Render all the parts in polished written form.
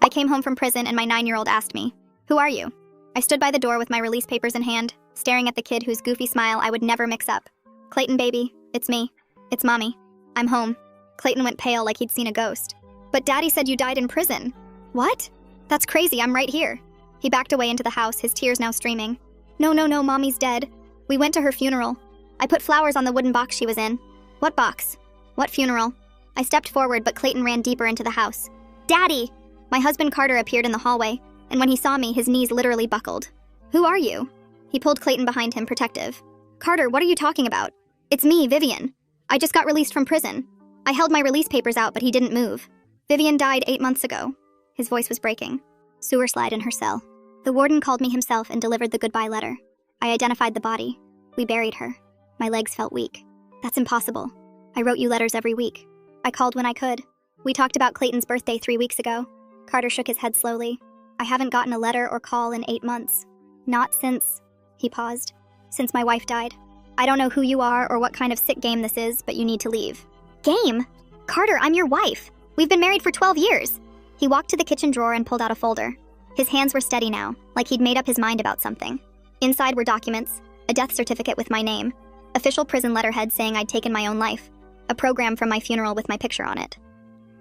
I came home from prison and my 9-year-old asked me, "Who are you?" I stood by the door with my release papers in hand, staring at the kid whose goofy smile I would never mix up. "Clayton, baby, it's me. It's Mommy. I'm home." Clayton went pale like he'd seen a ghost. "But Daddy said you died in prison." "What? That's crazy, I'm right here." He backed away into the house, his tears now streaming. No, Mommy's dead. We went to her funeral. I put flowers on the wooden box she was in." "What box? What funeral?" I stepped forward, but Clayton ran deeper into the house. "Daddy!" My husband Carter appeared in the hallway, and when he saw me, his knees literally buckled. "Who are you?" He pulled Clayton behind him, protective. "Carter, what are you talking about?" "It's me, Vivian. I just got released from prison." I held my release papers out, but he didn't move. "Vivian died 8 months ago." His voice was breaking. Sewer slide in her cell. The warden called me himself and delivered the goodbye letter. I identified the body. We buried her. My legs felt weak. "That's impossible. I wrote you letters every week. I called when I could. We talked about Clayton's birthday 3 weeks ago." Carter shook his head slowly. "I haven't gotten a letter or call in 8 months. Not since..." He paused. "Since my wife died. I don't know who you are or what kind of sick game this is, but you need to leave." "Game? Carter, I'm your wife. We've been married for 12 years. He walked to the kitchen drawer and pulled out a folder. His hands were steady now, like he'd made up his mind about something. Inside were documents, a death certificate with my name, official prison letterhead saying I'd taken my own life, a program from my funeral with my picture on it.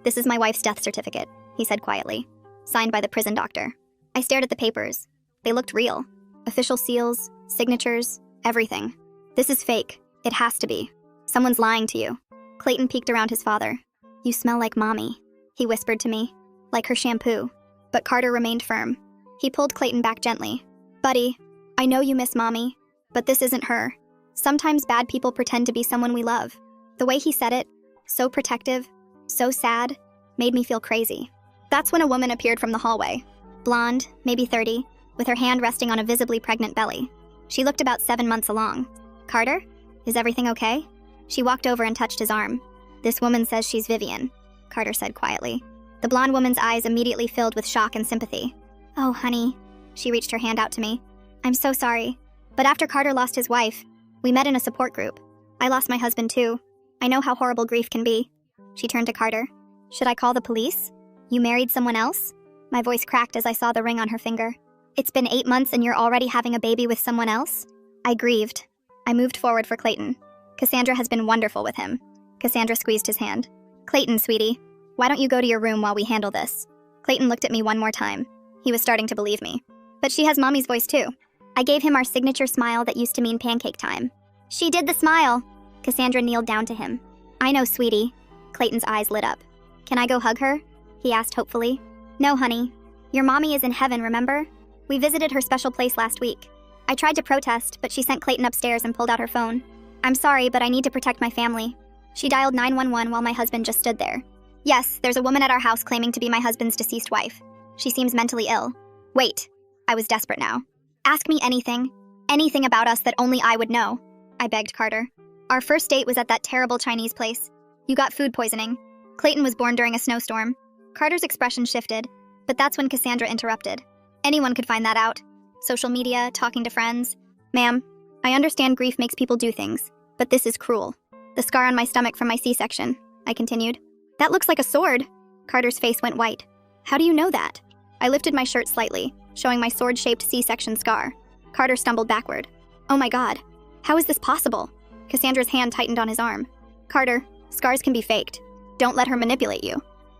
"This is my wife's death certificate," he said quietly, signed by the prison doctor. I stared at the papers. They looked real. Official seals, signatures, everything. "This is fake. It has to be. Someone's lying to you." Clayton peeked around his father. "You smell like Mommy," he whispered to me, "like her shampoo." But Carter remained firm. He pulled Clayton back gently. "Buddy, I know you miss Mommy, but this isn't her. Sometimes bad people pretend to be someone we love." The way he said it, so protective, so sad, made me feel crazy. That's when a woman appeared from the hallway. Blonde, maybe 30, with her hand resting on a visibly pregnant belly. She looked about 7 months along. "Carter? Is everything okay?" She walked over and touched his arm. "This woman says she's Vivian," Carter said quietly. The blonde woman's eyes immediately filled with shock and sympathy. "Oh, honey." She reached her hand out to me. "I'm so sorry. But after Carter lost his wife, we met in a support group. I lost my husband too. I know how horrible grief can be." She turned to Carter. "Should I call the police? You married someone else?" My voice cracked as I saw the ring on her finger. "It's been 8 months and you're already having a baby with someone else?" I grieved. I moved forward for Clayton. "Cassandra has been wonderful with him." Cassandra squeezed his hand. "Clayton, sweetie, why don't you go to your room while we handle this?" Clayton looked at me one more time. He was starting to believe me. "But she has Mommy's voice too." I gave him our signature smile that used to mean pancake time. "She did the smile." Cassandra kneeled down to him. "I know, sweetie." Clayton's eyes lit up. "Can I go hug her?" he asked hopefully. "No, honey. Your Mommy is in heaven, remember? We visited her special place last week." I tried to protest, but she sent Clayton upstairs and pulled out her phone. "I'm sorry, but I need to protect my family." She dialed 911 while my husband just stood there. "Yes, there's a woman at our house claiming to be my husband's deceased wife. She seems mentally ill." "Wait." I was desperate now. "Ask me anything. Anything about us that only I would know," I begged Carter. "Our first date was at that terrible Chinese place. You got food poisoning. Clayton was born during a snowstorm." Carter's expression shifted, but that's when Cassandra interrupted. "Anyone could find that out. Social media, talking to friends. Ma'am, I understand grief makes people do things, but this is cruel. The scar on my stomach from my C-section," I continued. "That looks like a sword." Carter's face went white. "How do you know that?" I lifted my shirt slightly, showing my sword-shaped C-section scar. Carter stumbled backward. "Oh my God. How is this possible?" Cassandra's hand tightened on his arm. "Carter, scars can be faked. Don't let her manipulate you."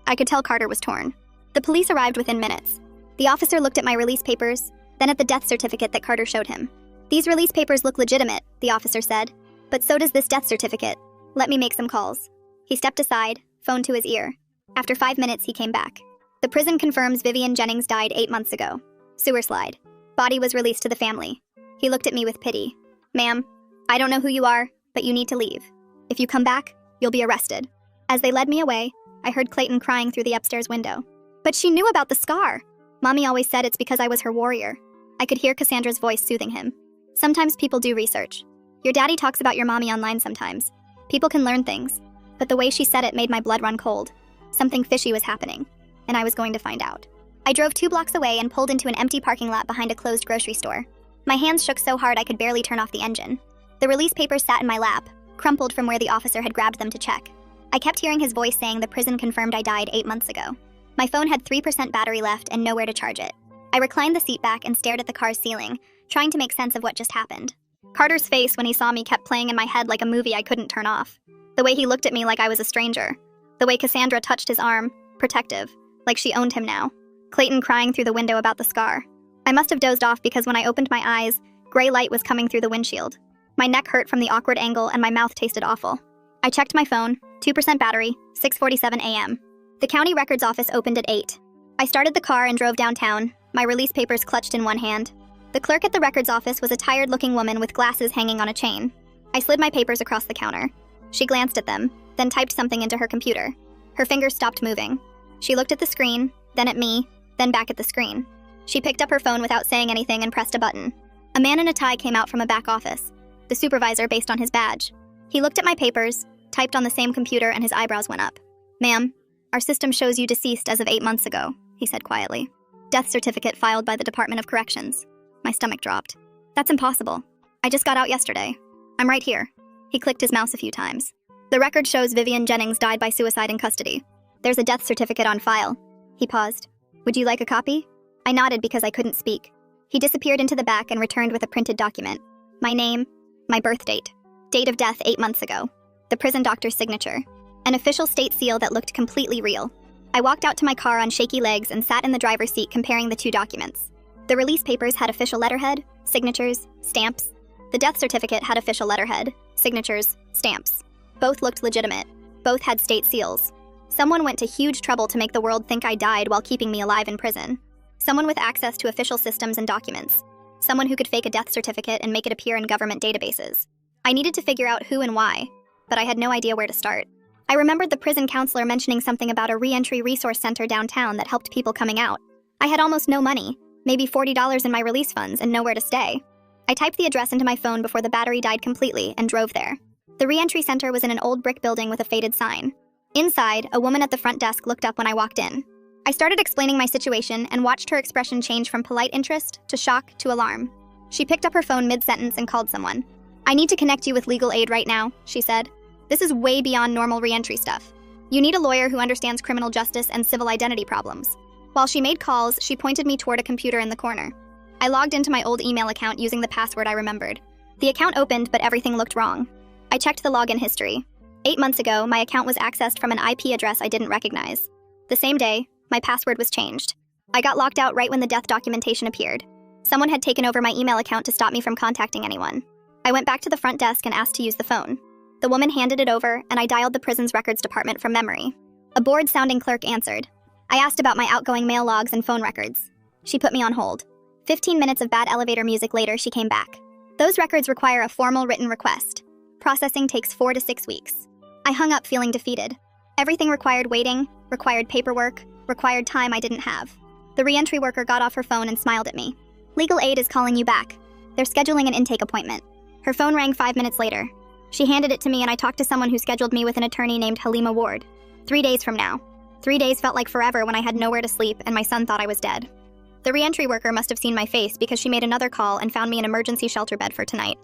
I could tell Carter was torn. The police arrived within minutes. The officer looked at my release papers, then at the death certificate that Carter showed him. "These release papers look legitimate," the officer said. "But so does this death certificate. Let me make some calls." He stepped aside, phone to his ear. After 5 minutes, he came back. "The prison confirms Vivian Jennings died 8 months ago. Sewer slide. Body was released to the family." He looked at me with pity. "Ma'am, I don't know who you are, but you need to leave. If you come back, you'll be arrested." As they led me away, I heard Clayton crying through the upstairs window. "But she knew about the scar. Mommy always said it's because I was her warrior." I could hear Cassandra's voice soothing him. "Sometimes people do research. Your daddy talks about your mommy online sometimes. People can learn things." But the way she said it made my blood run cold. Something fishy was happening, and I was going to find out. I drove 2 blocks away and pulled into an empty parking lot behind a closed grocery store. My hands shook so hard I could barely turn off the engine. The release papers sat in my lap, crumpled from where the officer had grabbed them to check. I kept hearing his voice saying the prison confirmed I died 8 months ago. My phone had 3% battery left and nowhere to charge it. I reclined the seat back and stared at the car's ceiling, trying to make sense of what just happened. Carter's face when he saw me kept playing in my head like a movie I couldn't turn off. The way he looked at me like I was a stranger. The way Cassandra touched his arm, protective, like she owned him now. Clayton crying through the window about the scar. I must have dozed off because when I opened my eyes, gray light was coming through the windshield. My neck hurt from the awkward angle and my mouth tasted awful. I checked my phone, 2% battery, 6:47 a.m. The county records office opened at 8. I started the car and drove downtown, my release papers clutched in one hand. The clerk at the records office was a tired-looking woman with glasses hanging on a chain. I slid my papers across the counter. She glanced at them, then typed something into her computer. Her fingers stopped moving. She looked at the screen, then at me, then back at the screen. She picked up her phone without saying anything and pressed a button. A man in a tie came out from a back office, the supervisor based on his badge. He looked at my papers, typed on the same computer, and his eyebrows went up. "Ma'am, our system shows you deceased as of 8 months ago," he said quietly. "Death certificate filed by the Department of Corrections." My stomach dropped. "That's impossible. I just got out yesterday. I'm right here." He clicked his mouse a few times. "The record shows Vivian Jennings died by suicide in custody. There's a death certificate on file." He paused. "Would you like a copy?" I nodded because I couldn't speak. He disappeared into the back and returned with a printed document. My name, my birth date, date of death 8 months ago, the prison doctor's signature, an official state seal that looked completely real. I walked out to my car on shaky legs and sat in the driver's seat comparing the two documents. The release papers had official letterhead, signatures, stamps. The death certificate had official letterhead, signatures, stamps. Both looked legitimate. Both had state seals. Someone went to huge trouble to make the world think I died while keeping me alive in prison. Someone with access to official systems and documents. Someone who could fake a death certificate and make it appear in government databases. I needed to figure out who and why, but I had no idea where to start. I remembered the prison counselor mentioning something about a re-entry resource center downtown that helped people coming out. I had almost no money, maybe $40 in my release funds, and nowhere to stay. I typed the address into my phone before the battery died completely and drove there. The re-entry center was in an old brick building with a faded sign. Inside, a woman at the front desk looked up when I walked in. I started explaining my situation and watched her expression change from polite interest to shock to alarm. She picked up her phone mid-sentence and called someone. "I need to connect you with legal aid right now," she said. "This is way beyond normal re-entry stuff. You need a lawyer who understands criminal justice and civil identity problems." While she made calls, she pointed me toward a computer in the corner. I logged into my old email account using the password I remembered. The account opened, but everything looked wrong. I checked the login history. 8 months ago, my account was accessed from an IP address I didn't recognize. The same day, my password was changed. I got locked out right when the death documentation appeared. Someone had taken over my email account to stop me from contacting anyone. I went back to the front desk and asked to use the phone. The woman handed it over, and I dialed the prison's records department from memory. A bored-sounding clerk answered. I asked about my outgoing mail logs and phone records. She put me on hold. 15 minutes of bad elevator music later, she came back. "Those records require a formal written request. Processing takes 4 to 6 weeks." I hung up feeling defeated. Everything required waiting, required paperwork, required time I didn't have. The re-entry worker got off her phone and smiled at me. "Legal aid is calling you back. They're scheduling an intake appointment." Her phone rang 5 minutes later. She handed it to me and I talked to someone who scheduled me with an attorney named Halima Ward. 3 days from now. 3 days felt like forever when I had nowhere to sleep and my son thought I was dead. The re-entry worker must have seen my face because she made another call and found me an emergency shelter bed for tonight.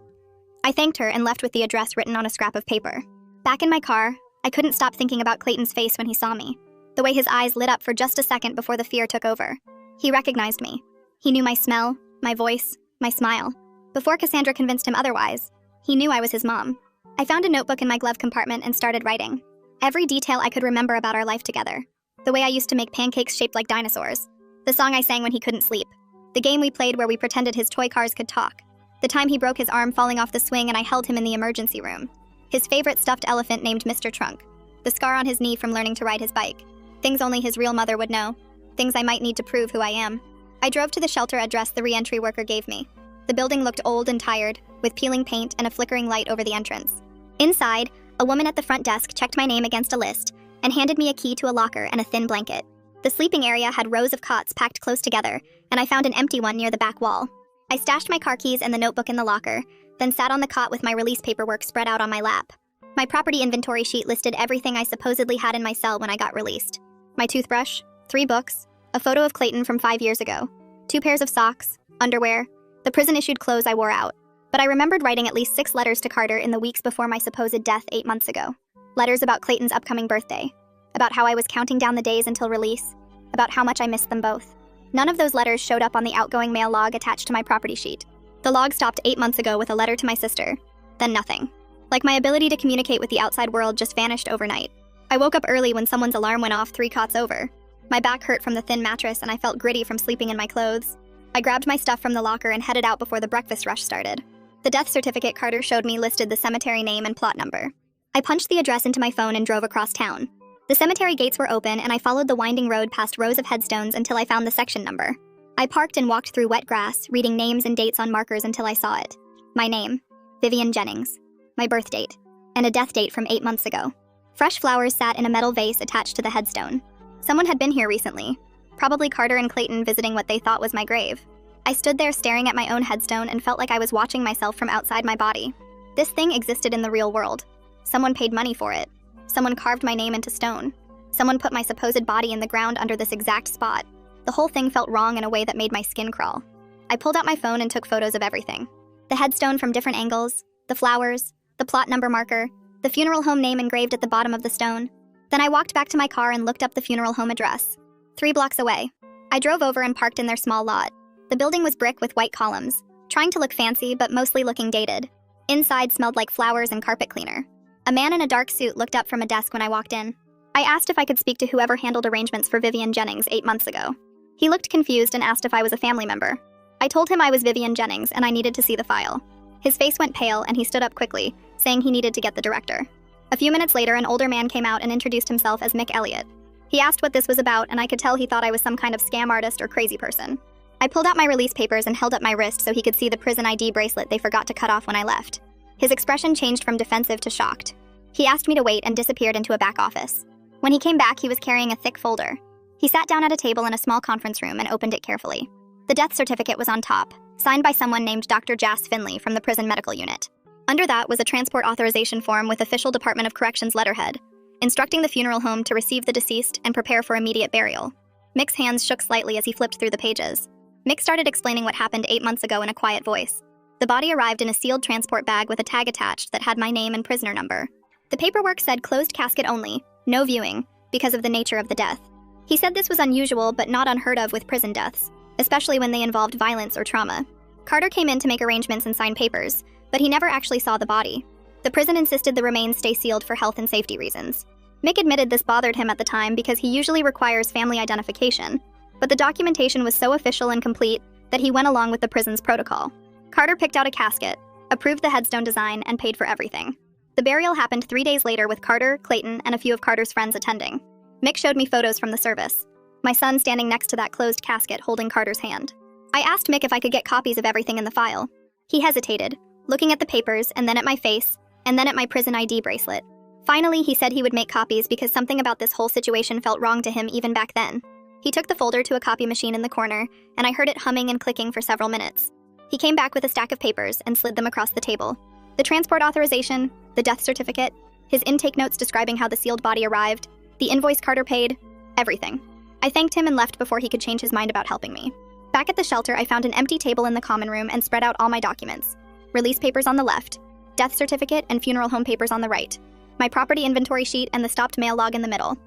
I thanked her and left with the address written on a scrap of paper. Back in my car, I couldn't stop thinking about Clayton's face when he saw me. The way his eyes lit up for just a second before the fear took over. He recognized me. He knew my smell, my voice, my smile. Before Cassandra convinced him otherwise, he knew I was his mom. I found a notebook in my glove compartment and started writing. Every detail I could remember about our life together. The way I used to make pancakes shaped like dinosaurs. The song I sang when he couldn't sleep. The game we played where we pretended his toy cars could talk. The time he broke his arm falling off the swing and I held him in the emergency room. His favorite stuffed elephant named Mr. Trunk. The scar on his knee from learning to ride his bike. Things only his real mother would know. Things I might need to prove who I am. I drove to the shelter address the re-entry worker gave me. The building looked old and tired, with peeling paint and a flickering light over the entrance. Inside, a woman at the front desk checked my name against a list and handed me a key to a locker and a thin blanket. The sleeping area had rows of cots packed close together, and I found an empty one near the back wall. I stashed my car keys and the notebook in the locker, then sat on the cot with my release paperwork spread out on my lap. My property inventory sheet listed everything I supposedly had in my cell when I got released. My toothbrush, 3 books, a photo of Clayton from 5 years ago, 2 pairs of socks, underwear, the prison-issued clothes I wore out. But I remembered writing at least 6 letters to Carter in the weeks before my supposed death 8 months ago. Letters about Clayton's upcoming birthday, about how I was counting down the days until release, about how much I missed them both. None of those letters showed up on the outgoing mail log attached to my property sheet. The log stopped 8 months ago with a letter to my sister. Then nothing. Like my ability to communicate with the outside world just vanished overnight. I woke up early when someone's alarm went off 3 cots over. My back hurt from the thin mattress and I felt gritty from sleeping in my clothes. I grabbed my stuff from the locker and headed out before the breakfast rush started. The death certificate Carter showed me listed the cemetery name and plot number. I punched the address into my phone and drove across town. The cemetery gates were open and I followed the winding road past rows of headstones until I found the section number. I parked and walked through wet grass, reading names and dates on markers until I saw it. My name, Vivian Jennings. My birth date, and a death date from 8 months ago. Fresh flowers sat in a metal vase attached to the headstone. Someone had been here recently, probably Carter and Clayton visiting what they thought was my grave. I stood there staring at my own headstone and felt like I was watching myself from outside my body. This thing existed in the real world. Someone paid money for it. Someone carved my name into stone. Someone put my supposed body in the ground under this exact spot. The whole thing felt wrong in a way that made my skin crawl. I pulled out my phone and took photos of everything. The headstone from different angles, the flowers, the plot number marker, the funeral home name engraved at the bottom of the stone. Then I walked back to my car and looked up the funeral home address. 3 blocks away. I drove over and parked in their small lot. The building was brick with white columns, trying to look fancy but mostly looking dated. Inside smelled like flowers and carpet cleaner. A man in a dark suit looked up from a desk when I walked in. I asked if I could speak to whoever handled arrangements for Vivian Jennings 8 months ago. He looked confused and asked if I was a family member. I told him I was Vivian Jennings and I needed to see the file. His face went pale and he stood up quickly, saying he needed to get the director. A few minutes later, an older man came out and introduced himself as Mick Elliott. He asked what this was about, and I could tell he thought I was some kind of scam artist or crazy person. I pulled out my release papers and held up my wrist so he could see the prison ID bracelet they forgot to cut off when I left. His expression changed from defensive to shocked. He asked me to wait and disappeared into a back office. When he came back, he was carrying a thick folder. He sat down at a table in a small conference room and opened it carefully. The death certificate was on top, signed by someone named Dr. Jas Finley from the prison medical unit. Under that was a transport authorization form with official Department of Corrections letterhead, instructing the funeral home to receive the deceased and prepare for immediate burial. Mick's hands shook slightly as he flipped through the pages. Mick started explaining what happened 8 months ago in a quiet voice. The body arrived in a sealed transport bag with a tag attached that had my name and prisoner number. The paperwork said closed casket only, no viewing, because of the nature of the death. He said this was unusual but not unheard of with prison deaths, especially when they involved violence or trauma. Carter came in to make arrangements and sign papers, but he never actually saw the body. The prison insisted the remains stay sealed for health and safety reasons. Mick admitted this bothered him at the time because he usually requires family identification, but the documentation was so official and complete that he went along with the prison's protocol. Carter picked out a casket, approved the headstone design, and paid for everything. The burial happened 3 days later with Carter, Clayton, and a few of Carter's friends attending. Mick showed me photos from the service. My son standing next to that closed casket holding Carter's hand. I asked Mick if I could get copies of everything in the file. He hesitated, looking at the papers and then at my face, and then at my prison ID bracelet. Finally, he said he would make copies because something about this whole situation felt wrong to him even back then. He took the folder to a copy machine in the corner, and I heard it humming and clicking for several minutes. He came back with a stack of papers and slid them across the table. The transport authorization, the death certificate, his intake notes describing how the sealed body arrived, the invoice Carter paid, everything. I thanked him and left before he could change his mind about helping me. Back at the shelter, I found an empty table in the common room and spread out all my documents. Release papers on the left, death certificate and funeral home papers on the right, my property inventory sheet and the stopped mail log in the middle.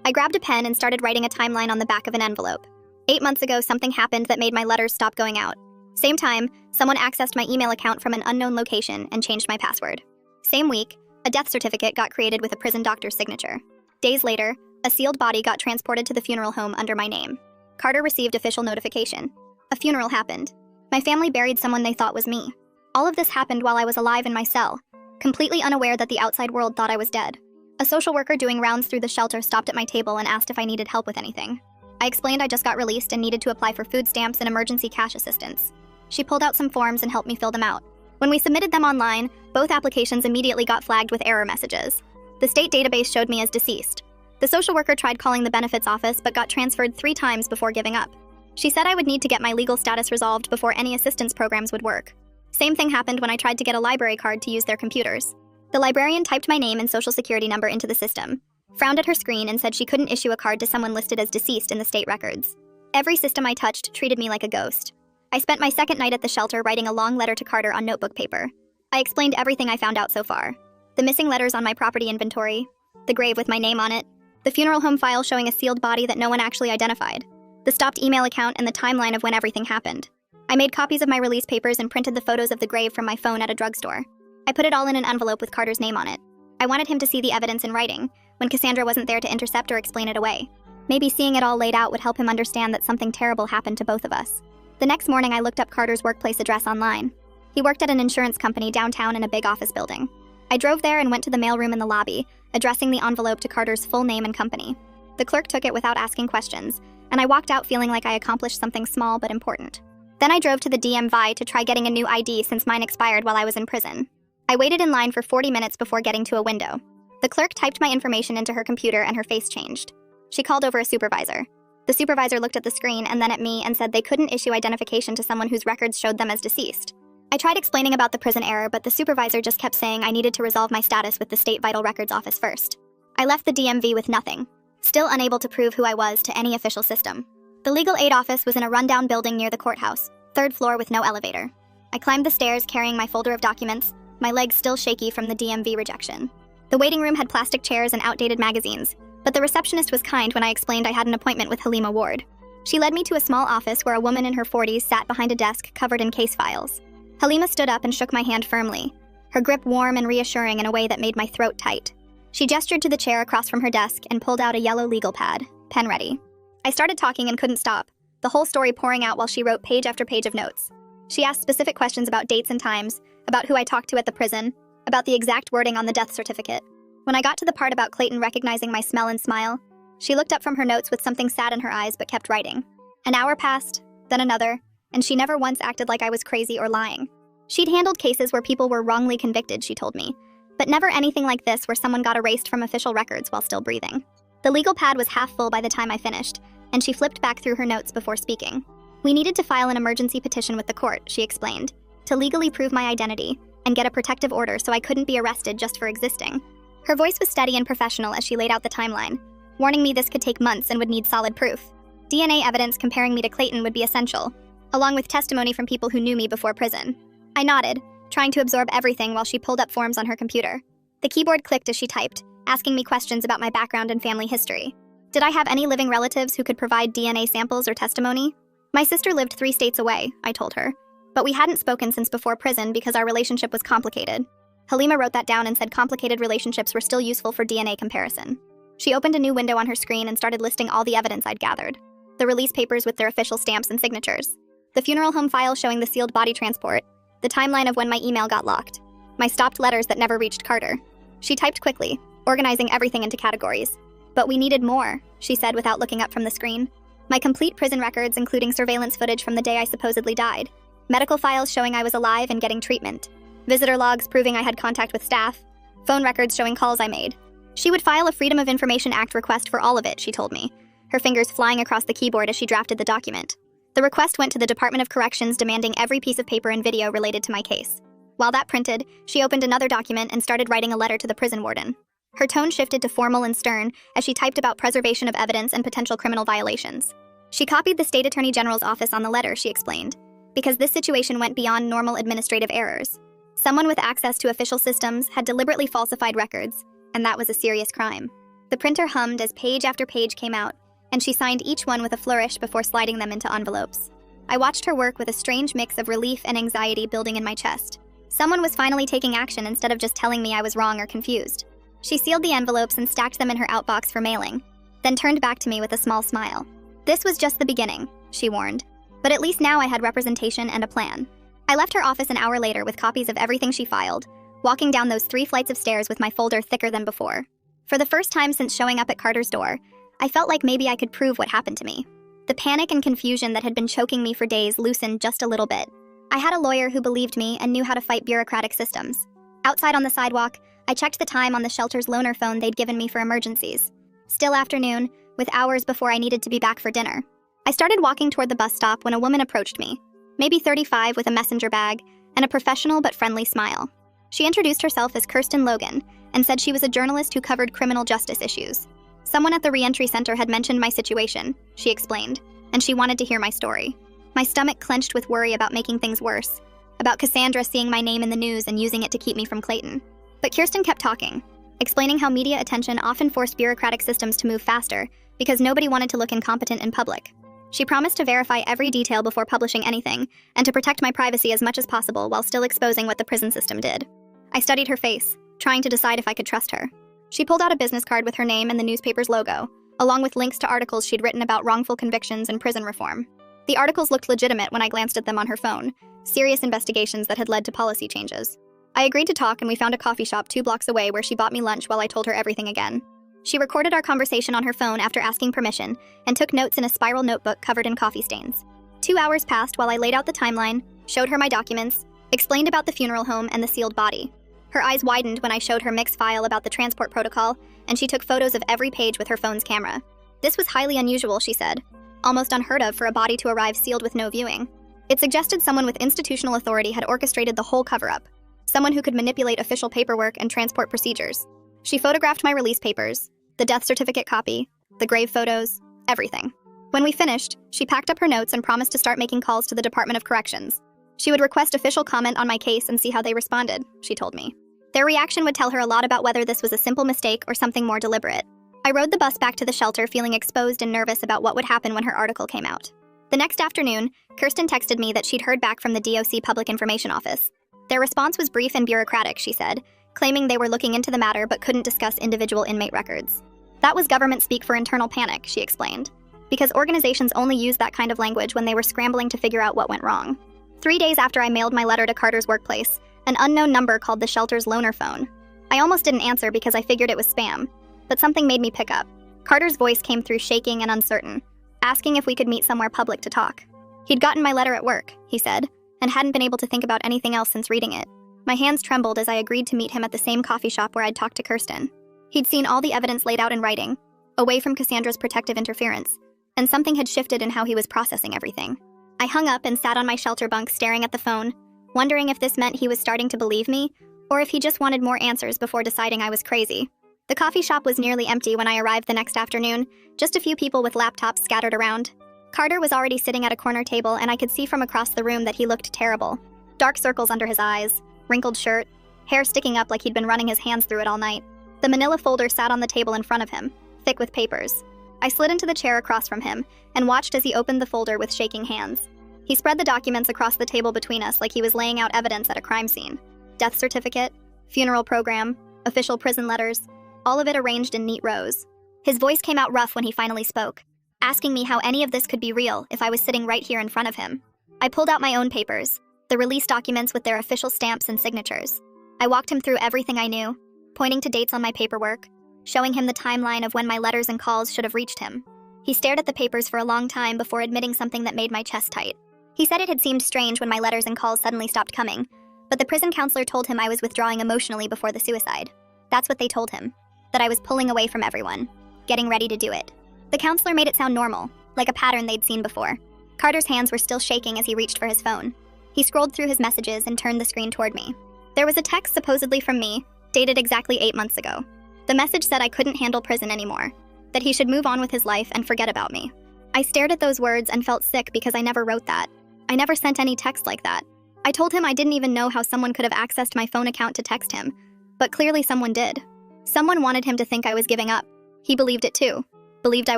I grabbed a pen and started writing a timeline on the back of an envelope. 8 months ago, something happened that made my letters stop going out. Same time, someone accessed my email account from an unknown location and changed my password. Same week, a death certificate got created with a prison doctor's signature. Days later, a sealed body got transported to the funeral home under my name. Carter received official notification. A funeral happened. My family buried someone they thought was me. All of this happened while I was alive in my cell, completely unaware that the outside world thought I was dead. A social worker doing rounds through the shelter stopped at my table and asked if I needed help with anything. I explained I just got released and needed to apply for food stamps and emergency cash assistance. She pulled out some forms and helped me fill them out. When we submitted them online, both applications immediately got flagged with error messages. The state database showed me as deceased. The social worker tried calling the benefits office but got transferred 3 times before giving up. She said I would need to get my legal status resolved before any assistance programs would work. Same thing happened when I tried to get a library card to use their computers. The librarian typed my name and social security number into the system, frowned at her screen and said she couldn't issue a card to someone listed as deceased in the state records. Every system I touched treated me like a ghost. I spent my second night at the shelter writing a long letter to Carter on notebook paper. I explained everything I found out so far. The missing letters on my property inventory, the grave with my name on it, The funeral home file showing a sealed body that no one actually identified. The stopped email account and the timeline of when everything happened. I made copies of my release papers and printed the photos of the grave from my phone at a drugstore. I put it all in an envelope with Carter's name on it. I wanted him to see the evidence in writing, when Cassandra wasn't there to intercept or explain it away. Maybe seeing it all laid out would help him understand that something terrible happened to both of us. The next morning, I looked up Carter's workplace address online. He worked at an insurance company downtown in a big office building. I drove there and went to the mailroom in the lobby, addressing the envelope to Carter's full name and company. The clerk took it without asking questions, and I walked out feeling like I accomplished something small but important. Then I drove to the DMV to try getting a new ID since mine expired while I was in prison. I waited in line for 40 minutes before getting to a window. The clerk typed my information into her computer and her face changed. She called over a supervisor. The supervisor looked at the screen and then at me and said they couldn't issue identification to someone whose records showed them as deceased. I tried explaining about the prison error, but the supervisor just kept saying I needed to resolve my status with the State Vital Records Office first. I left the DMV with nothing, still unable to prove who I was to any official system. The legal aid office was in a rundown building near the courthouse, 3rd floor with no elevator. I climbed the stairs carrying my folder of documents, my legs still shaky from the DMV rejection. The waiting room had plastic chairs and outdated magazines, but the receptionist was kind when I explained I had an appointment with Halima Ward. She led me to a small office where a woman in her 40s sat behind a desk covered in case files. Halima stood up and shook my hand firmly, her grip warm and reassuring in a way that made my throat tight. She gestured to the chair across from her desk and pulled out a yellow legal pad, pen ready. I started talking and couldn't stop, the whole story pouring out while she wrote page after page of notes. She asked specific questions about dates and times, about who I talked to at the prison, about the exact wording on the death certificate. When I got to the part about Clayton recognizing my smell and smile, she looked up from her notes with something sad in her eyes but kept writing. An hour passed, then another, and she never once acted like I was crazy or lying. She'd handled cases where people were wrongly convicted, she told me, but never anything like this where someone got erased from official records while still breathing. The legal pad was half full by the time I finished, and she flipped back through her notes before speaking. We needed to file an emergency petition with the court, she explained, to legally prove my identity and get a protective order so I couldn't be arrested just for existing. Her voice was steady and professional as she laid out the timeline, warning me this could take months and would need solid proof. DNA evidence comparing me to Clayton would be essential, along with testimony from people who knew me before prison. I nodded, trying to absorb everything while she pulled up forms on her computer. The keyboard clicked as she typed, asking me questions about my background and family history. Did I have any living relatives who could provide DNA samples or testimony? My sister lived 3 states away, I told her, but we hadn't spoken since before prison because our relationship was complicated. Halima wrote that down and said complicated relationships were still useful for DNA comparison. She opened a new window on her screen and started listing all the evidence I'd gathered. The release papers with their official stamps and signatures. The funeral home file showing the sealed body transport. The timeline of when my email got locked. My stopped letters that never reached Carter. She typed quickly, organizing everything into categories. But we needed more, she said without looking up from the screen. My complete prison records, including surveillance footage from the day I supposedly died. Medical files showing I was alive and getting treatment. Visitor logs proving I had contact with staff. Phone records showing calls I made. She would file a Freedom of Information Act request for all of it, she told me, her fingers flying across the keyboard as she drafted the document. The request went to the Department of Corrections demanding every piece of paper and video related to my case. While that printed, she opened another document and started writing a letter to the prison warden. Her tone shifted to formal and stern as she typed about preservation of evidence and potential criminal violations. She copied the State Attorney General's office on the letter, she explained, because this situation went beyond normal administrative errors. Someone with access to official systems had deliberately falsified records, and that was a serious crime. The printer hummed as page after page came out, and she signed each one with a flourish before sliding them into envelopes. I watched her work with a strange mix of relief and anxiety building in my chest. Someone was finally taking action instead of just telling me I was wrong or confused. She sealed the envelopes and stacked them in her outbox for mailing, then turned back to me with a small smile. This was just the beginning, she warned, but at least now I had representation and a plan. I left her office an hour later with copies of everything she filed, walking down those 3 flights of stairs with my folder thicker than before. For the first time since showing up at Carter's door, I felt like maybe I could prove what happened to me. The panic and confusion that had been choking me for days loosened just a little bit. I had a lawyer who believed me and knew how to fight bureaucratic systems. Outside on the sidewalk, I checked the time on the shelter's loaner phone they'd given me for emergencies. Still afternoon, with hours before I needed to be back for dinner. I started walking toward the bus stop when a woman approached me, maybe 35 with a messenger bag and a professional but friendly smile. She introduced herself as Kirsten Logan and said she was a journalist who covered criminal justice issues. Someone at the reentry center had mentioned my situation, she explained, and she wanted to hear my story. My stomach clenched with worry about making things worse, about Cassandra seeing my name in the news and using it to keep me from Clayton. But Kirsten kept talking, explaining how media attention often forced bureaucratic systems to move faster because nobody wanted to look incompetent in public. She promised to verify every detail before publishing anything and to protect my privacy as much as possible while still exposing what the prison system did. I studied her face, trying to decide if I could trust her. She pulled out a business card with her name and the newspaper's logo, along with links to articles she'd written about wrongful convictions and prison reform. The articles looked legitimate when I glanced at them on her phone, serious investigations that had led to policy changes. I agreed to talk, and we found a coffee shop 2 blocks away where she bought me lunch while I told her everything again. She recorded our conversation on her phone after asking permission and took notes in a spiral notebook covered in coffee stains. 2 hours passed while I laid out the timeline, showed her my documents, explained about the funeral home and the sealed body. Her eyes widened when I showed her mixed file about the transport protocol, and she took photos of every page with her phone's camera. This was highly unusual, she said. Almost unheard of for a body to arrive sealed with no viewing. It suggested someone with institutional authority had orchestrated the whole cover-up. Someone who could manipulate official paperwork and transport procedures. She photographed my release papers, the death certificate copy, the grave photos, everything. When we finished, she packed up her notes and promised to start making calls to the Department of Corrections. She would request official comment on my case and see how they responded, she told me. Their reaction would tell her a lot about whether this was a simple mistake or something more deliberate. I rode the bus back to the shelter feeling exposed and nervous about what would happen when her article came out. The next afternoon, Kirsten texted me that she'd heard back from the DOC Public Information Office. Their response was brief and bureaucratic, she said, claiming they were looking into the matter but couldn't discuss individual inmate records. That was government speak for internal panic, she explained, because organizations only used that kind of language when they were scrambling to figure out what went wrong. 3 days after I mailed my letter to Carter's workplace, an unknown number called the shelter's loaner phone. I almost didn't answer because I figured it was spam, but something made me pick up. Carter's voice came through shaking and uncertain, asking if we could meet somewhere public to talk. He'd gotten my letter at work, he said, and hadn't been able to think about anything else since reading it. My hands trembled as I agreed to meet him at the same coffee shop where I'd talked to Kirsten. He'd seen all the evidence laid out in writing, away from Cassandra's protective interference, and something had shifted in how he was processing everything. I hung up and sat on my shelter bunk staring at the phone, wondering if this meant he was starting to believe me, or if he just wanted more answers before deciding I was crazy. The coffee shop was nearly empty when I arrived the next afternoon, just a few people with laptops scattered around. Carter was already sitting at a corner table, and I could see from across the room that he looked terrible. Dark circles under his eyes, wrinkled shirt, hair sticking up like he'd been running his hands through it all night. The manila folder sat on the table in front of him, thick with papers. I slid into the chair across from him and watched as he opened the folder with shaking hands. He spread the documents across the table between us like he was laying out evidence at a crime scene. Death certificate, funeral program, official prison letters, all of it arranged in neat rows. His voice came out rough when he finally spoke, asking me how any of this could be real if I was sitting right here in front of him. I pulled out my own papers, the release documents with their official stamps and signatures. I walked him through everything I knew, pointing to dates on my paperwork, showing him the timeline of when my letters and calls should have reached him. He stared at the papers for a long time before admitting something that made my chest tight. He said it had seemed strange when my letters and calls suddenly stopped coming, but the prison counselor told him I was withdrawing emotionally before the suicide. That's what they told him, that I was pulling away from everyone, getting ready to do it. The counselor made it sound normal, like a pattern they'd seen before. Carter's hands were still shaking as he reached for his phone. He scrolled through his messages and turned the screen toward me. There was a text supposedly from me, dated exactly 8 months ago. The message said I couldn't handle prison anymore, that he should move on with his life and forget about me. I stared at those words and felt sick because I never wrote that. I never sent any text like that. I told him I didn't even know how someone could have accessed my phone account to text him, but clearly someone did. Someone wanted him to think I was giving up. He believed it too, believed I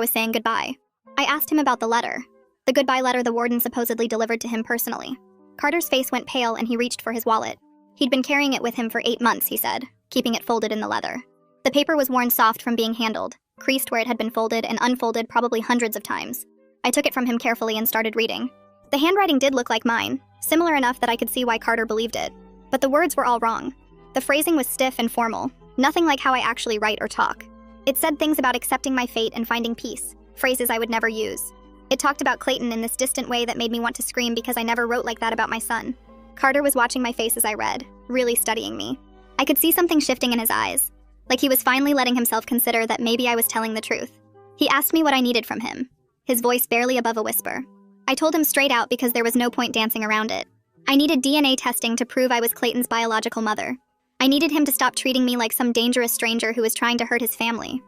was saying goodbye. I asked him about the letter, the goodbye letter the warden supposedly delivered to him personally. Carter's face went pale and he reached for his wallet. He'd been carrying it with him for 8 months, he said, keeping it folded in the leather. The paper was worn soft from being handled, creased where it had been folded and unfolded probably hundreds of times. I took it from him carefully and started reading. The handwriting did look like mine, similar enough that I could see why Carter believed it. But the words were all wrong. The phrasing was stiff and formal, nothing like how I actually write or talk. It said things about accepting my fate and finding peace, phrases I would never use. It talked about Clayton in this distant way that made me want to scream because I never wrote like that about my son. Carter was watching my face as I read, really studying me. I could see something shifting in his eyes, like he was finally letting himself consider that maybe I was telling the truth. He asked me what I needed from him, his voice barely above a whisper. I told him straight out because there was no point dancing around it. I needed DNA testing to prove I was Clayton's biological mother. I needed him to stop treating me like some dangerous stranger who was trying to hurt his family.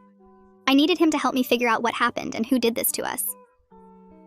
I needed him to help me figure out what happened and who did this to us.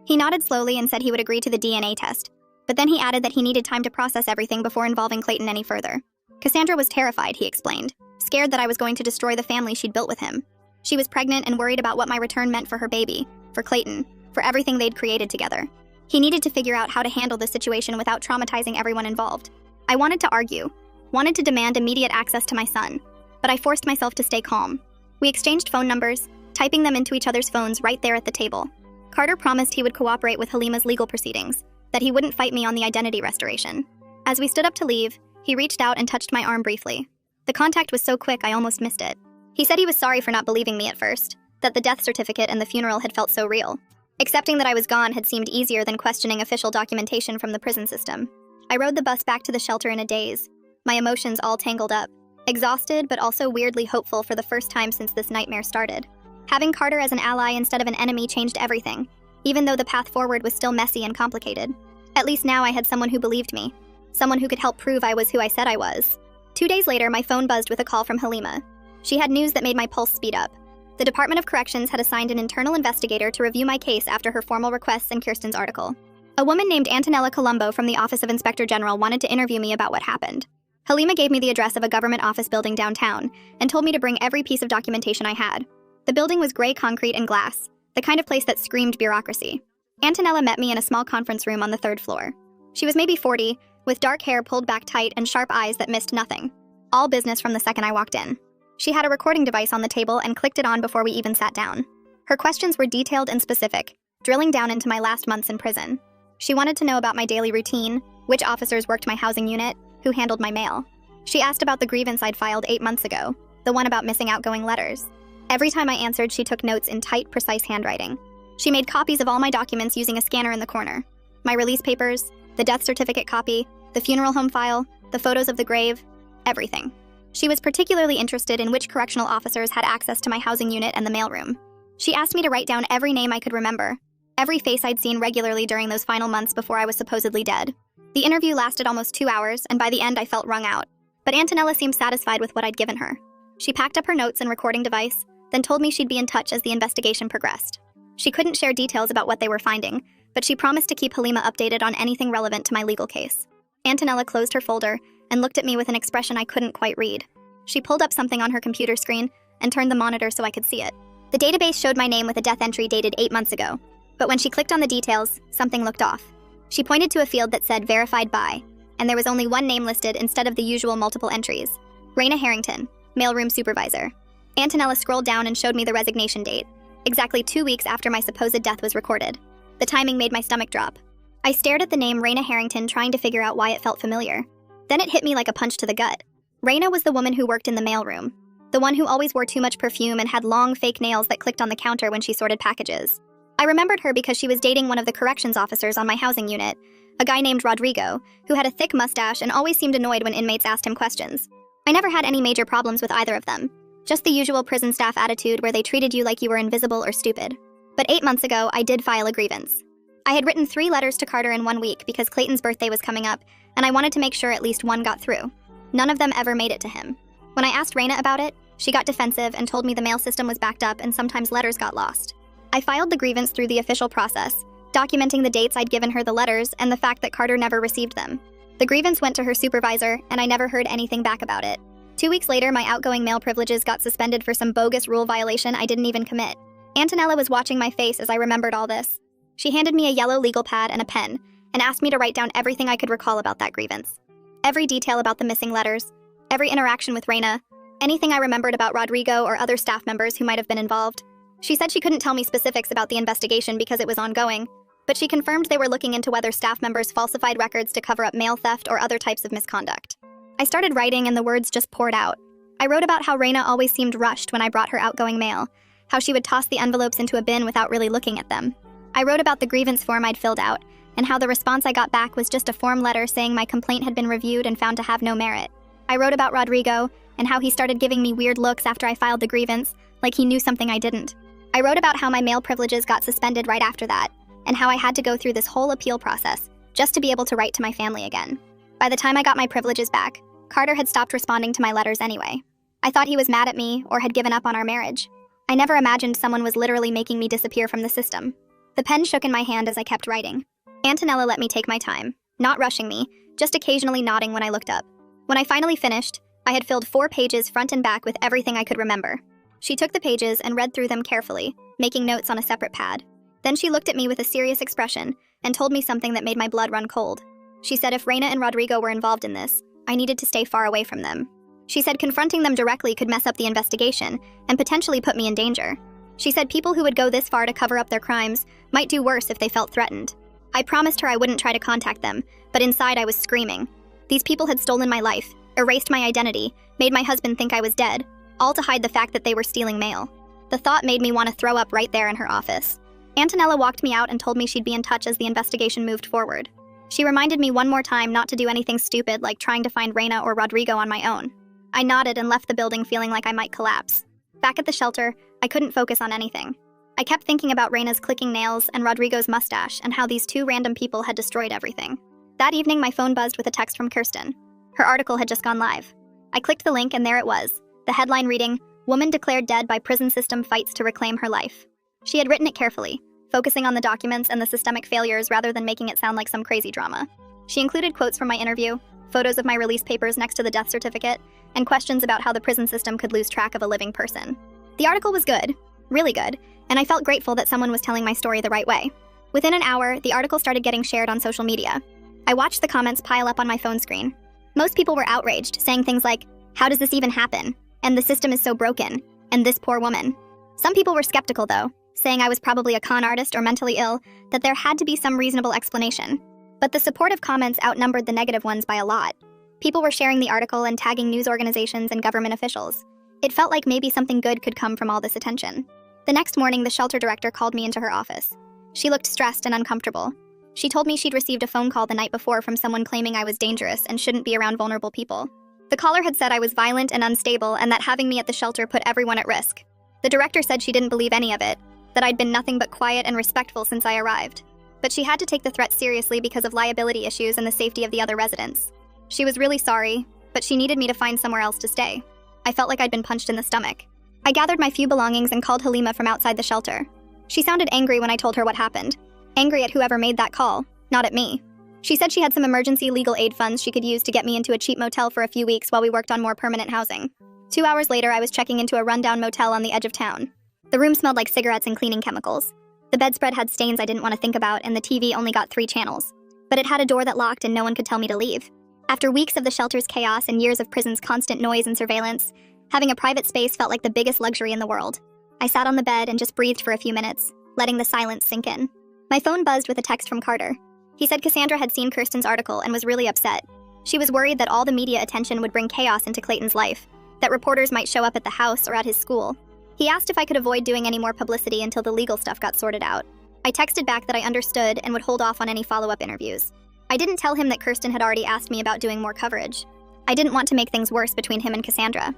He nodded slowly and said he would agree to the DNA test, but then he added that he needed time to process everything before involving Clayton any further. Cassandra was terrified, he explained. scared that I was going to destroy the family she'd built with him. She was pregnant and worried about what my return meant for her baby, for Clayton, for everything they'd created together. He needed to figure out how to handle this situation without traumatizing everyone involved. I wanted to argue, wanted to demand immediate access to my son, but I forced myself to stay calm. We exchanged phone numbers, typing them into each other's phones right there at the table. Carter promised he would cooperate with Halima's legal proceedings, that he wouldn't fight me on the identity restoration. As we stood up to leave, he reached out and touched my arm briefly. The contact was so quick I almost missed it. He said he was sorry for not believing me at first, that the death certificate and the funeral had felt so real. Accepting that I was gone had seemed easier than questioning official documentation from the prison system. I rode the bus back to the shelter in a daze, my emotions all tangled up, exhausted but also weirdly hopeful for the first time since this nightmare started. Having Carter as an ally instead of an enemy changed everything, even though the path forward was still messy and complicated. At least now I had someone who believed me, someone who could help prove I was who I said I was. 2 days later, my phone buzzed with a call from Halima. She had news that made my pulse speed up. The Department of Corrections had assigned an internal investigator to review my case after her formal requests in Kirsten's article. A woman named Antonella Colombo from the Office of Inspector General wanted to interview me about what happened. Halima gave me the address of a government office building downtown and told me to bring every piece of documentation I had. The building was gray concrete and glass, the kind of place that screamed bureaucracy. Antonella met me in a small conference room on the 3rd floor. She was maybe 40, with dark hair pulled back tight and sharp eyes that missed nothing. All business from the second I walked in. She had a recording device on the table and clicked it on before we even sat down. Her questions were detailed and specific, drilling down into my last months in prison. She wanted to know about my daily routine, which officers worked my housing unit, who handled my mail. She asked about the grievance I'd filed 8 months ago, the one about missing outgoing letters. Every time I answered, she took notes in tight, precise handwriting. She made copies of all my documents using a scanner in the corner. My release papers, the death certificate copy, the funeral home file, the photos of the grave, everything. She was particularly interested in which correctional officers had access to my housing unit and the mailroom. She asked me to write down every name I could remember, every face I'd seen regularly during those final months before I was supposedly dead. The interview lasted almost 2 hours, and by the end I felt wrung out. But Antonella seemed satisfied with what I'd given her. She packed up her notes and recording device, then told me she'd be in touch as the investigation progressed. She couldn't share details about what they were finding, but she promised to keep Halima updated on anything relevant to my legal case. Antonella closed her folder and looked at me with an expression I couldn't quite read. She pulled up something on her computer screen and turned the monitor so I could see it. The database showed my name with a death entry dated 8 months ago, but when she clicked on the details, something looked off. She pointed to a field that said verified by, and there was only one name listed instead of the usual multiple entries. Raina Harrington, mailroom supervisor. Antonella scrolled down and showed me the resignation date, exactly 2 weeks after my supposed death was recorded. The timing made my stomach drop. I stared at the name Raina Harrington, trying to figure out why it felt familiar. Then it hit me like a punch to the gut. Raina was the woman who worked in the mailroom, the one who always wore too much perfume and had long fake nails that clicked on the counter when she sorted packages. I remembered her because she was dating one of the corrections officers on my housing unit, a guy named Rodrigo, who had a thick mustache and always seemed annoyed when inmates asked him questions. I never had any major problems with either of them, just the usual prison staff attitude where they treated you like you were invisible or stupid. But 8 months ago, I did file a grievance. I had written 3 letters to Carter in 1 week because Clayton's birthday was coming up, and I wanted to make sure at least one got through. None of them ever made it to him. When I asked Raina about it, she got defensive and told me the mail system was backed up and sometimes letters got lost. I filed the grievance through the official process, documenting the dates I'd given her the letters and the fact that Carter never received them. The grievance went to her supervisor, and I never heard anything back about it. 2 weeks later, my outgoing mail privileges got suspended for some bogus rule violation I didn't even commit. Antonella was watching my face as I remembered all this. She handed me a yellow legal pad and a pen, and asked me to write down everything I could recall about that grievance. Every detail about the missing letters, every interaction with Raina, anything I remembered about Rodrigo or other staff members who might have been involved. She said she couldn't tell me specifics about the investigation because it was ongoing, but she confirmed they were looking into whether staff members falsified records to cover up mail theft or other types of misconduct. I started writing and the words just poured out. I wrote about how Raina always seemed rushed when I brought her outgoing mail, how she would toss the envelopes into a bin without really looking at them. I wrote about the grievance form I'd filled out, and how the response I got back was just a form letter saying my complaint had been reviewed and found to have no merit. I wrote about Rodrigo, and how he started giving me weird looks after I filed the grievance, like he knew something I didn't. I wrote about how my mail privileges got suspended right after that, and how I had to go through this whole appeal process just to be able to write to my family again. By the time I got my privileges back, Carter had stopped responding to my letters anyway. I thought he was mad at me or had given up on our marriage. I never imagined someone was literally making me disappear from the system. The pen shook in my hand as I kept writing. Antonella let me take my time, not rushing me, just occasionally nodding when I looked up. When I finally finished, I had filled 4 pages front and back with everything I could remember. She took the pages and read through them carefully, making notes on a separate pad. Then she looked at me with a serious expression and told me something that made my blood run cold. She said if Reina and Rodrigo were involved in this, I needed to stay far away from them. She said confronting them directly could mess up the investigation and potentially put me in danger. She said people who would go this far to cover up their crimes might do worse if they felt threatened. I promised her I wouldn't try to contact them, but inside I was screaming. These people had stolen my life, erased my identity, made my husband think I was dead, all to hide the fact that they were stealing mail. The thought made me want to throw up right there in her office. Antonella walked me out and told me she'd be in touch as the investigation moved forward. She reminded me one more time not to do anything stupid like trying to find Reina or Rodrigo on my own. I nodded and left the building feeling like I might collapse. Back at the shelter, I couldn't focus on anything. I kept thinking about Reina's clicking nails and Rodrigo's mustache and how these 2 random people had destroyed everything. That evening, my phone buzzed with a text from Kirsten. Her article had just gone live. I clicked the link and there it was, the headline reading, "Woman declared dead by prison system fights to reclaim her life." She had written it carefully, focusing on the documents and the systemic failures rather than making it sound like some crazy drama. She included quotes from my interview, photos of my release papers next to the death certificate, and questions about how the prison system could lose track of a living person. The article was good, really good, and I felt grateful that someone was telling my story the right way. Within an hour, the article started getting shared on social media. I watched the comments pile up on my phone screen. Most people were outraged, saying things like, "How does this even happen?" And "The system is so broken," and "This poor woman." Some people were skeptical though, saying I was probably a con artist or mentally ill, that there had to be some reasonable explanation. But the supportive comments outnumbered the negative ones by a lot. People were sharing the article and tagging news organizations and government officials. It felt like maybe something good could come from all this attention. The next morning, the shelter director called me into her office. She looked stressed and uncomfortable. She told me she'd received a phone call the night before from someone claiming I was dangerous and shouldn't be around vulnerable people. The caller had said I was violent and unstable and that having me at the shelter put everyone at risk. The director said she didn't believe any of it, that I'd been nothing but quiet and respectful since I arrived. But she had to take the threat seriously because of liability issues and the safety of the other residents. She was really sorry, but she needed me to find somewhere else to stay. I felt like I'd been punched in the stomach. I gathered my few belongings and called Halima from outside the shelter. She sounded angry when I told her what happened. Angry at whoever made that call, not at me. She said she had some emergency legal aid funds she could use to get me into a cheap motel for a few weeks while we worked on more permanent housing. 2 hours later, I was checking into a rundown motel on the edge of town. The room smelled like cigarettes and cleaning chemicals. The bedspread had stains I didn't want to think about, and the TV only got 3 channels. But it had a door that locked and no one could tell me to leave. After weeks of the shelter's chaos and years of prison's constant noise and surveillance, having a private space felt like the biggest luxury in the world. I sat on the bed and just breathed for a few minutes, letting the silence sink in. My phone buzzed with a text from Carter. He said Cassandra had seen Kirsten's article and was really upset. She was worried that all the media attention would bring chaos into Clayton's life, that reporters might show up at the house or at his school. He asked if I could avoid doing any more publicity until the legal stuff got sorted out. I texted back that I understood and would hold off on any follow-up interviews. I didn't tell him that Kirsten had already asked me about doing more coverage. I didn't want to make things worse between him and Cassandra.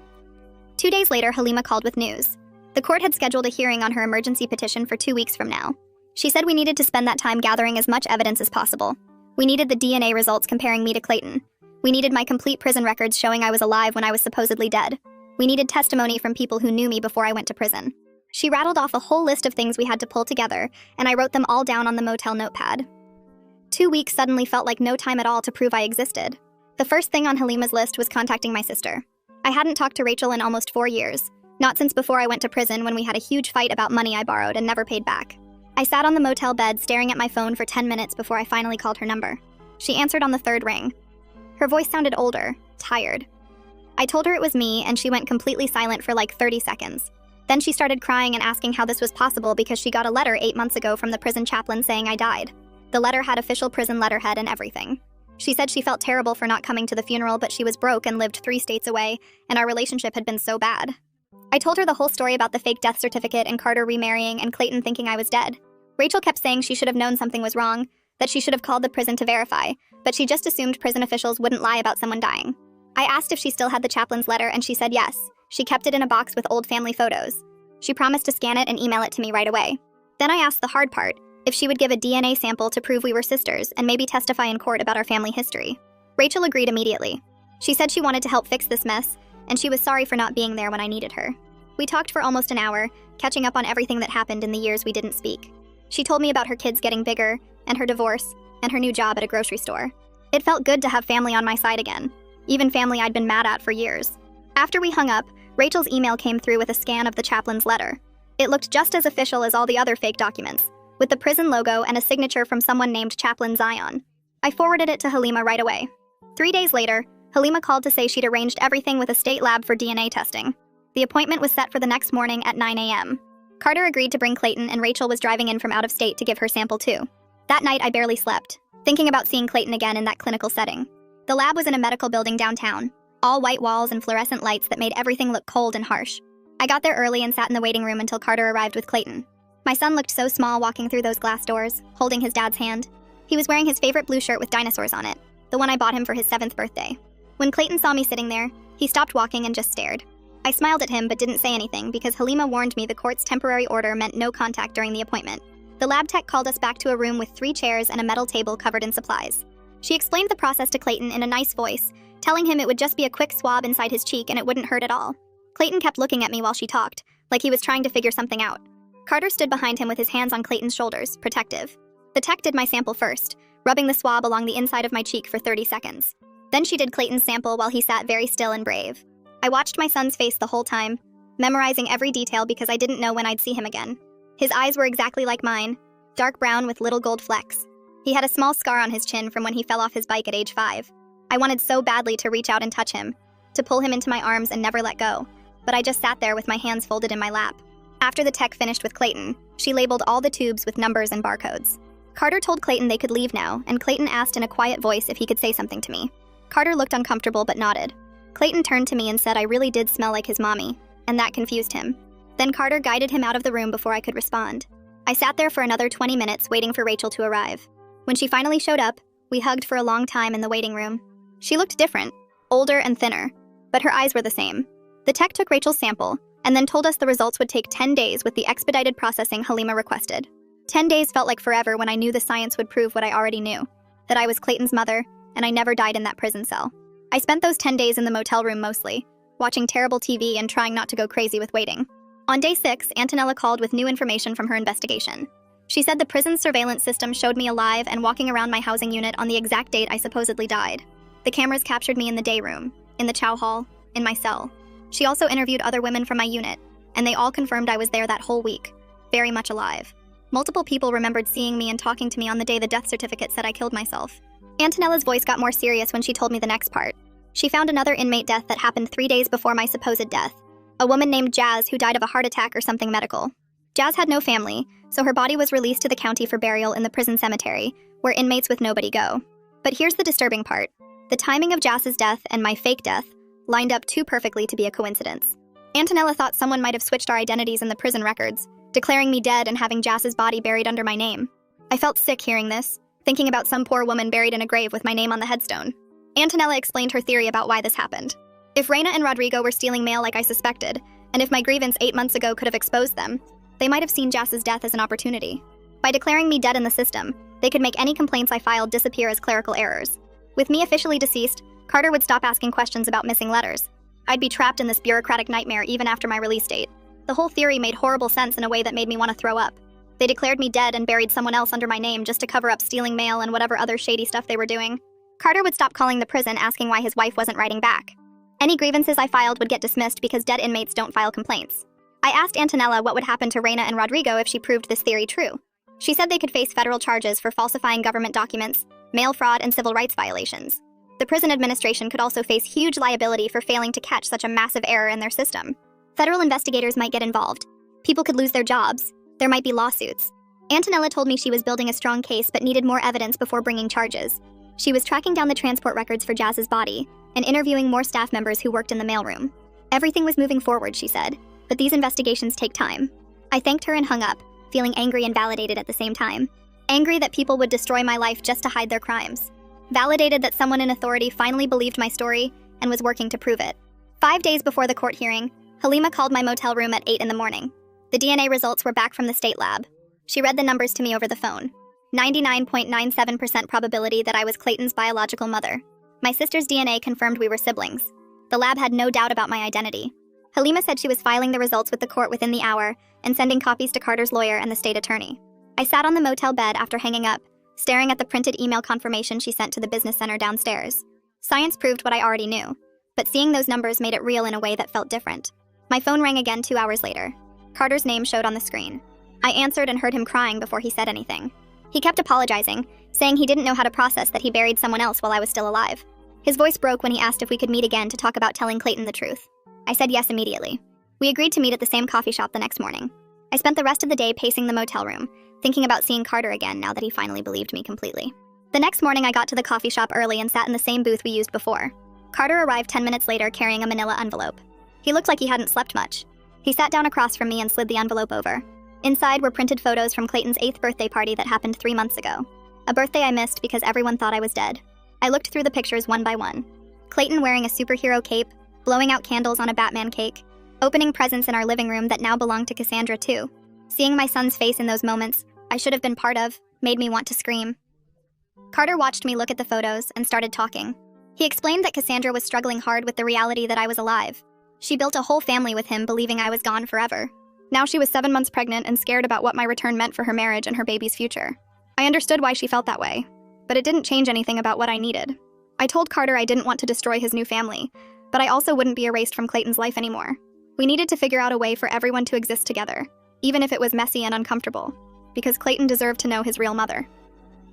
2 days later, Halima called with news. The court had scheduled a hearing on her emergency petition for 2 weeks from now. She said we needed to spend that time gathering as much evidence as possible. We needed the DNA results comparing me to Clayton. We needed my complete prison records showing I was alive when I was supposedly dead. We needed testimony from people who knew me before I went to prison. She rattled off a whole list of things we had to pull together, and I wrote them all down on the motel notepad. 2 weeks suddenly felt like no time at all to prove I existed. The first thing on Halima's list was contacting my sister. I hadn't talked to Rachel in almost 4 years, not since before I went to prison when we had a huge fight about money I borrowed and never paid back. I sat on the motel bed staring at my phone for 10 minutes before I finally called her number. She answered on the 3rd ring. Her voice sounded older, tired. I told her it was me, and she went completely silent for like 30 seconds. Then she started crying and asking how this was possible because she got a letter 8 months ago from the prison chaplain saying I died. The letter had official prison letterhead and everything. She said she felt terrible for not coming to the funeral, but she was broke and lived 3 states away, and our relationship had been so bad. I told her the whole story about the fake death certificate and Carter remarrying and Clayton thinking I was dead. Rachel kept saying she should have known something was wrong, that she should have called the prison to verify, but she just assumed prison officials wouldn't lie about someone dying. I asked if she still had the chaplain's letter, and she said yes. She kept it in a box with old family photos. She promised to scan it and email it to me right away. Then I asked the hard part, if she would give a DNA sample to prove we were sisters and maybe testify in court about our family history. Rachel agreed immediately. She said she wanted to help fix this mess, and she was sorry for not being there when I needed her. We talked for almost an hour, catching up on everything that happened in the years we didn't speak. She told me about her kids getting bigger, and her divorce, and her new job at a grocery store. It felt good to have family on my side again, even family I'd been mad at for years. After we hung up, Rachel's email came through with a scan of the chaplain's letter. It looked just as official as all the other fake documents, with the prison logo and a signature from someone named Chaplain Zion. I forwarded it to Halima right away. 3 days later, Halima called to say she'd arranged everything with a state lab for DNA testing. The appointment was set for the next morning at 9 a.m. Carter agreed to bring Clayton, and Rachel was driving in from out of state to give her sample too. That night, I barely slept, thinking about seeing Clayton again in that clinical setting. The lab was in a medical building downtown, all white walls and fluorescent lights that made everything look cold and harsh. I got there early and sat in the waiting room until Carter arrived with Clayton. My son looked so small walking through those glass doors, holding his dad's hand. He was wearing his favorite blue shirt with dinosaurs on it, the one I bought him for his 7th birthday. When Clayton saw me sitting there, he stopped walking and just stared. I smiled at him but didn't say anything because Halima warned me the court's temporary order meant no contact during the appointment. The lab tech called us back to a room with 3 chairs and a metal table covered in supplies. She explained the process to Clayton in a nice voice, telling him it would just be a quick swab inside his cheek and it wouldn't hurt at all. Clayton kept looking at me while she talked, like he was trying to figure something out. Carter stood behind him with his hands on Clayton's shoulders, protective. The tech did my sample first, rubbing the swab along the inside of my cheek for 30 seconds. Then she did Clayton's sample while he sat very still and brave. I watched my son's face the whole time, memorizing every detail because I didn't know when I'd see him again. His eyes were exactly like mine, dark brown with little gold flecks. He had a small scar on his chin from when he fell off his bike at age 5. I wanted so badly to reach out and touch him, to pull him into my arms and never let go, but I just sat there with my hands folded in my lap. After the tech finished with Clayton, she labeled all the tubes with numbers and barcodes. Carter told Clayton they could leave now, and Clayton asked in a quiet voice if he could say something to me. Carter looked uncomfortable but nodded. Clayton turned to me and said I really did smell like his mommy, and that confused him. Then Carter guided him out of the room before I could respond. I sat there for another 20 minutes waiting for Rachel to arrive. When she finally showed up, we hugged for a long time in the waiting room. She looked different, older and thinner, but her eyes were the same. The tech took Rachel's sample, and then told us the results would take 10 days with the expedited processing Halima requested. 10 days felt like forever when I knew the science would prove what I already knew, that I was Clayton's mother, and I never died in that prison cell. I spent those 10 days in the motel room mostly, watching terrible TV and trying not to go crazy with waiting. On day 6, Antonella called with new information from her investigation. She said the prison's surveillance system showed me alive and walking around my housing unit on the exact date I supposedly died. The cameras captured me in the day room, in the chow hall, in my cell. She also interviewed other women from my unit, and they all confirmed I was there that whole week, very much alive. Multiple people remembered seeing me and talking to me on the day the death certificate said I killed myself. Antonella's voice got more serious when she told me the next part. She found another inmate death that happened 3 days before my supposed death. A woman named Jazz who died of a heart attack or something medical. Jazz had no family, so her body was released to the county for burial in the prison cemetery, where inmates with nobody go. But here's the disturbing part. The timing of Jazz's death and my fake death lined up too perfectly to be a coincidence. Antonella thought someone might have switched our identities in the prison records, declaring me dead and having Jazz's body buried under my name. I felt sick hearing this, thinking about some poor woman buried in a grave with my name on the headstone. Antonella explained her theory about why this happened. If Reina and Rodrigo were stealing mail like I suspected, and if my grievance 8 months ago could have exposed them, they might have seen Jazz's death as an opportunity. By declaring me dead in the system, they could make any complaints I filed disappear as clerical errors. With me officially deceased, Carter would stop asking questions about missing letters. I'd be trapped in this bureaucratic nightmare even after my release date. The whole theory made horrible sense in a way that made me want to throw up. They declared me dead and buried someone else under my name just to cover up stealing mail and whatever other shady stuff they were doing. Carter would stop calling the prison asking why his wife wasn't writing back. Any grievances I filed would get dismissed because dead inmates don't file complaints. I asked Antonella what would happen to Reina and Rodrigo if she proved this theory true. She said they could face federal charges for falsifying government documents, mail fraud, and civil rights violations. The prison administration could also face huge liability for failing to catch such a massive error in their system. Federal investigators might get involved. People could lose their jobs. There might be lawsuits. Antonella told me she was building a strong case but needed more evidence before bringing charges. She was tracking down the transport records for Jazz's body and interviewing more staff members who worked in the mailroom. Everything was moving forward, she said, but these investigations take time. I thanked her and hung up, feeling angry and validated at the same time. Angry that people would destroy my life just to hide their crimes. Validated that someone in authority finally believed my story and was working to prove it. 5 days before the court hearing, Halima called my motel room at 8 in the morning. The DNA results were back from the state lab. She read the numbers to me over the phone. 99.97% probability that I was Clayton's biological mother. My sister's DNA confirmed we were siblings. The lab had no doubt about my identity. Halima said she was filing the results with the court within the hour and sending copies to Carter's lawyer and the state attorney. I sat on the motel bed after hanging up, staring at the printed email confirmation she sent to the business center downstairs. Science proved what I already knew. but seeing those numbers made it real in a way that felt different. My phone rang again 2 hours later. Carter's name showed on the screen. I answered and heard him crying before he said anything. He kept apologizing, saying he didn't know how to process that he buried someone else while I was still alive. His voice broke when he asked if we could meet again to talk about telling Clayton the truth. I said yes immediately. We agreed to meet at the same coffee shop the next morning. I spent the rest of the day pacing the motel room, thinking about seeing Carter again now that he finally believed me completely. The next morning I got to the coffee shop early and sat in the same booth we used before. Carter arrived 10 minutes later carrying a manila envelope. He looked like he hadn't slept much. He sat down across from me and slid the envelope over. Inside were printed photos from Clayton's 8th birthday party that happened 3 months ago. A birthday I missed because everyone thought I was dead. I looked through the pictures one by one. Clayton wearing a superhero cape, blowing out candles on a Batman cake, opening presents in our living room that now belonged to Cassandra too. Seeing my son's face in those moments, I should have been part of, made me want to scream. Carter watched me look at the photos and started talking. He explained that Cassandra was struggling hard with the reality that I was alive. She built a whole family with him believing I was gone forever. Now she was 7 months pregnant and scared about what my return meant for her marriage and her baby's future. I understood why she felt that way, but it didn't change anything about what I needed. I told Carter I didn't want to destroy his new family, but I also wouldn't be erased from Clayton's life anymore. We needed to figure out a way for everyone to exist together, even if it was messy and uncomfortable, because Clayton deserved to know his real mother.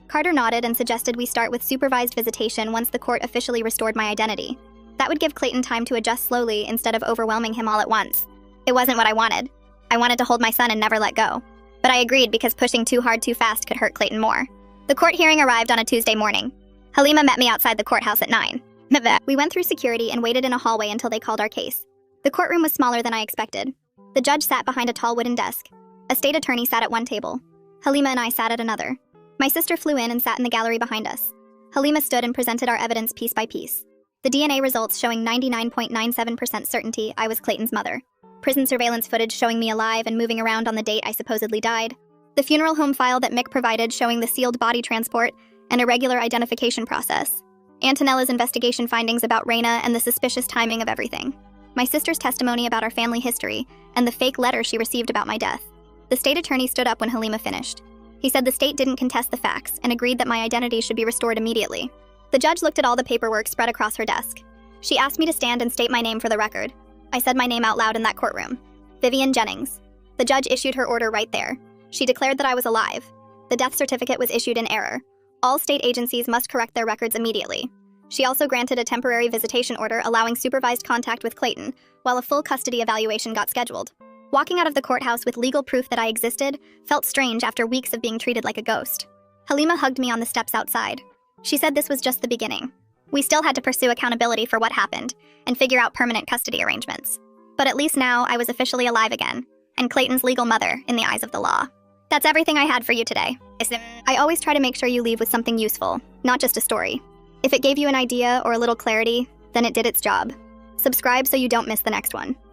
Carter nodded and suggested we start with supervised visitation once the court officially restored my identity. That would give Clayton time to adjust slowly instead of overwhelming him all at once. It wasn't what I wanted. I wanted to hold my son and never let go. But I agreed because pushing too hard too fast could hurt Clayton more. The court hearing arrived on a Tuesday morning. Halima met me outside the courthouse at 9. We went through security and waited in a hallway until they called our case. The courtroom was smaller than I expected. The judge sat behind a tall wooden desk. A state attorney sat at one table. Halima and I sat at another. My sister flew in and sat in the gallery behind us. Halima stood and presented our evidence piece by piece. The DNA results showing 99.97% certainty I was Clayton's mother. Prison surveillance footage showing me alive and moving around on the date I supposedly died. The funeral home file that Mick provided showing the sealed body transport and irregular identification process. Antonella's investigation findings about Reina and the suspicious timing of everything. My sister's testimony about our family history and the fake letter she received about my death. The state attorney stood up when Halima finished. He said the state didn't contest the facts and agreed that my identity should be restored immediately. The judge looked at all the paperwork spread across her desk. She asked me to stand and state my name for the record. I said my name out loud in that courtroom. Vivian Jennings. The judge issued her order right there. She declared that I was alive. The death certificate was issued in error. All state agencies must correct their records immediately. She also granted a temporary visitation order allowing supervised contact with Clayton, while a full custody evaluation got scheduled. Walking out of the courthouse with legal proof that I existed felt strange after weeks of being treated like a ghost. Halima hugged me on the steps outside. She said this was just the beginning. We still had to pursue accountability for what happened and figure out permanent custody arrangements. But at least now I was officially alive again, and Clayton's legal mother in the eyes of the law. That's everything I had for you today. I always try to make sure you leave with something useful, not just a story. If it gave you an idea or a little clarity, then it did its job. Subscribe so you don't miss the next one.